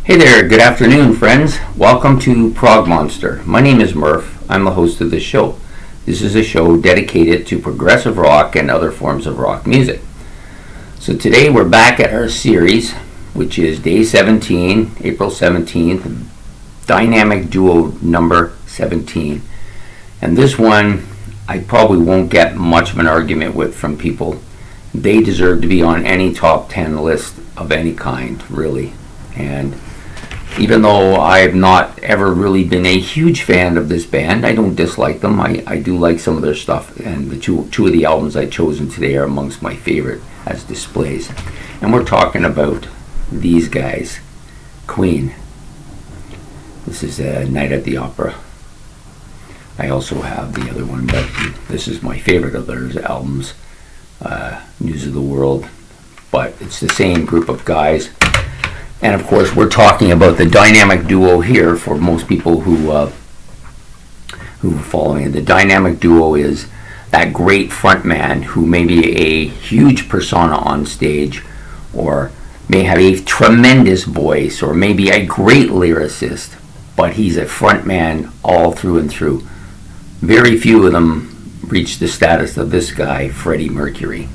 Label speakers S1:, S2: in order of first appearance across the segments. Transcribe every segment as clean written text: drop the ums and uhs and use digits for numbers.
S1: Hey there, good afternoon, friends. Welcome to Prog Monster. My name is Murph. I'm the host of this show. This is a show dedicated to progressive rock and other forms of rock music. So today we're back at our series, which is day 17, April 17th, Dynamic Duo number 17. And this one, I probably won't get much of an argument with from people. They deserve to be on any top 10 list of any kind, really. And even though I've not ever really been a huge fan of this band, I don't dislike them. I do like some of their stuff, and the two of the albums I've chosen today are amongst my favorite as displays. And we're talking about these guys, Queen. This is Night at the Opera. I also have the other one, but this is my favorite of their albums, News of the World. But it's the same group of guys. And of course, we're talking about the dynamic duo here for most people who are following. The dynamic duo is that great frontman who may be a huge persona on stage, or may have a tremendous voice, or maybe a great lyricist, but he's a frontman all through and through. Very few of them reach the status of this guy, Freddy Mercury.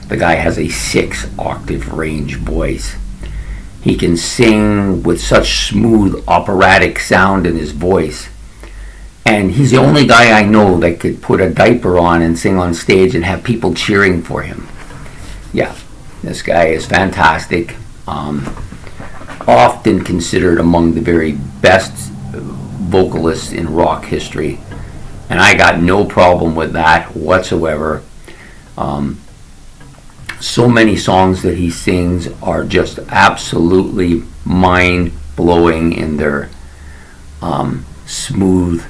S1: The guy has a 6-octave range voice. He can sing with such smooth operatic sound in his voice. And he's the only guy I know that could put a diaper on and sing on stage and have people cheering for him. Yeah, this guy is fantastic. Often considered among the very best vocalists in rock history. And I got no problem with that whatsoever. So many songs that he sings are just absolutely mind-blowing in their smooth,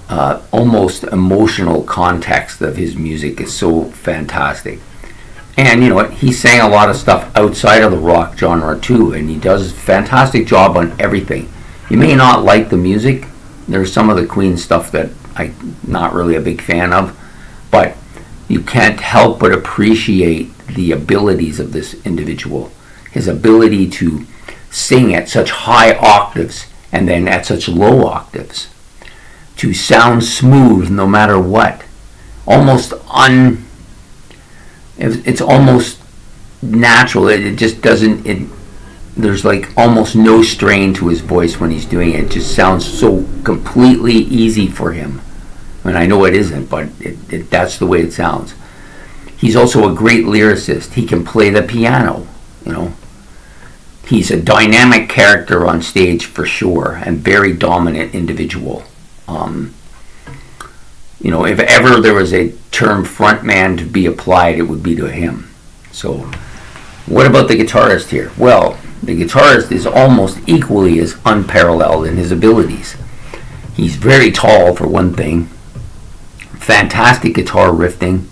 S1: almost emotional context of his music is so fantastic. And you know what? He sang a lot of stuff outside of the rock genre too, and he does a fantastic job on everything. You may not like the music. There's some of the Queen stuff that I'm not really a big fan of, but you can't help but appreciate the abilities of this individual. His ability to sing at such high octaves and then at such low octaves. To sound smooth no matter what. It's almost natural. It just doesn't, there's like almost no strain to his voice when he's doing it. It just sounds so completely easy for him. And I know it isn't, but that's the way it sounds. He's also a great lyricist. He can play the piano, you know. He's a dynamic character on stage for sure, and very dominant individual. You know, if ever there was a term frontman to be applied, it would be to him. So, what about the guitarist here? Well, the guitarist is almost equally as unparalleled in his abilities. He's very tall, for one thing. Fantastic guitar riffing.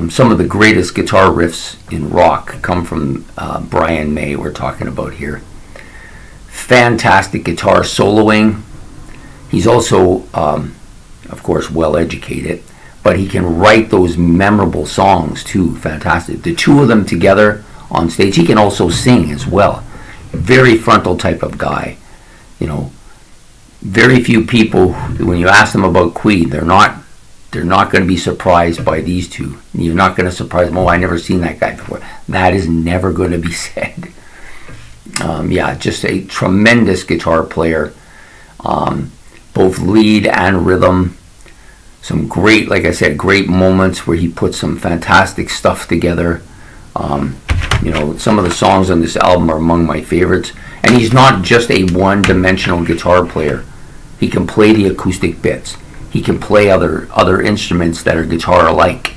S1: Some of the greatest guitar riffs in rock come from Brian May, we're talking about here. Fantastic guitar soloing. He's also, of course, well educated, but he can write those memorable songs too. Fantastic. The two of them together on stage. He can also sing as well. Very frontal type of guy. You know, very few people, when you ask them about Queen, they're not going to be surprised by these two. You're not going to surprise them, oh, I never seen that guy before. That is never going to be said. Yeah, just a tremendous guitar player. Both lead and rhythm. Some great, like I said, great moments where he puts some fantastic stuff together. You know, some of the songs on this album are among my favorites. And he's not just a one-dimensional guitar player. He can play the acoustic bits. He can play other instruments that are guitar-alike.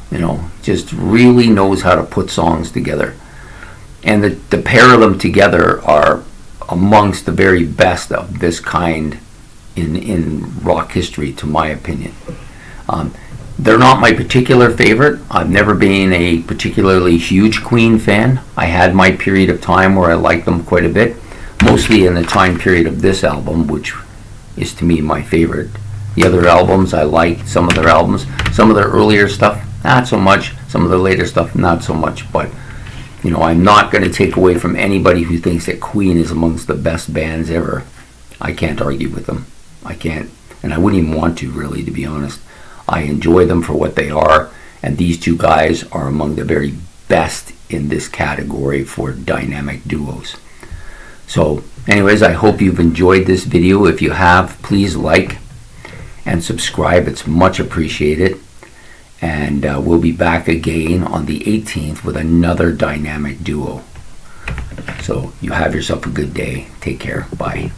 S1: You know, just really knows how to put songs together. And the pair of them together are amongst the very best of this kind in rock history, to my opinion. They're not my particular favorite. I've never been a particularly huge Queen fan. I had my period of time where I liked them quite a bit, mostly in the time period of this album, which is to me my favorite. The other albums I liked, some of their albums, some of their earlier stuff, not so much, some of the later stuff, not so much, but You know, I'm not going to take away from anybody who thinks that Queen is amongst the best bands ever. I can't argue with them. I can't, and I wouldn't even want to, really, to be honest. I enjoy them for what they are, and these two guys are among the very best in this category for dynamic duos. So, anyways, I hope you've enjoyed this video. If you have, please like and subscribe. It's much appreciated. And we'll be back again on the 18th with another dynamic duo. So you have yourself a good day. Take care. Bye.